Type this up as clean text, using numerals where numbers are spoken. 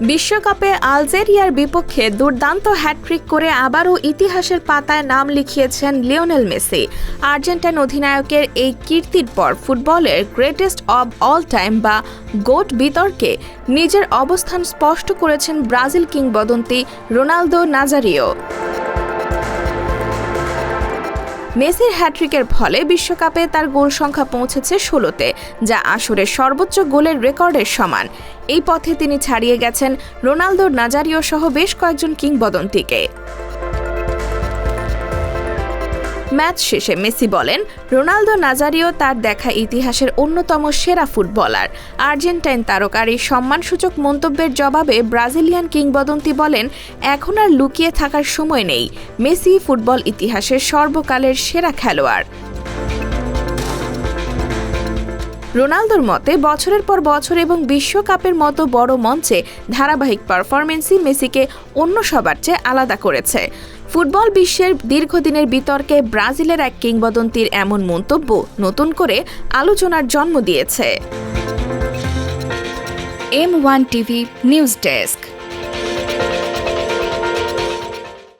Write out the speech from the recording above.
বিশ্বকাপে আলজেরিয়ার বিপক্ষে দুর্দান্ত হ্যাটট্রিক করে আবারও ইতিহাসের পাতায় নাম লিখিয়েছেন লিওনেল মেসি। আর্জেন্টাইন অধিনায়কের এই কীর্তির পর ফুটবলের গ্রেটেস্ট অব অল টাইম বা গোট বিতর্কে নিজের অবস্থান স্পষ্ট করেছেন ব্রাজিল কিংবদন্তি রোনালদো নাজারিও। মেসির হ্যাটট্রিকের ফলে বিশ্বকাপে তার গোল সংখ্যা পৌঁছেছে 16-তে, যা আসরের সর্বোচ্চ গোলের রেকর্ডের সমান। এই পথে তিনি ছাড়িয়ে গেছেন রোনালদো নাজারিও সহ বেশ কয়েকজন কিংবদন্তিকে। ম্যাচ শেষে মেসি বলেন, রোনালদো নাজারিও তার দেখা ইতিহাসের অন্যতম সেরা ফুটবলার। আর্জেন্টাইন তারকার এই সম্মানসূচক মন্তব্যের জবাবে ব্রাজিলিয়ান কিংবদন্তি বলেন, এখন আর লুকিয়ে থাকার সময় নেই, মেসি ফুটবল ইতিহাসের সর্বকালের সেরা খেলোয়াড়। রোনালদোর মতে বছরের পর বছর এবং বিশ্বকাপের মতো বড় মঞ্চে ধারাবাহিক পারফরমেন্সই মেসিকে অন্য সবার চেয়ে আলাদা করেছে। ফুটবল বিশ্বের দীর্ঘদিনের বিতর্কে ব্রাজিলের এক কিংবদন্তির এমন মন্তব্য নতুন করে আলোচনার জন্ম দিয়েছে। M1 TV news desk.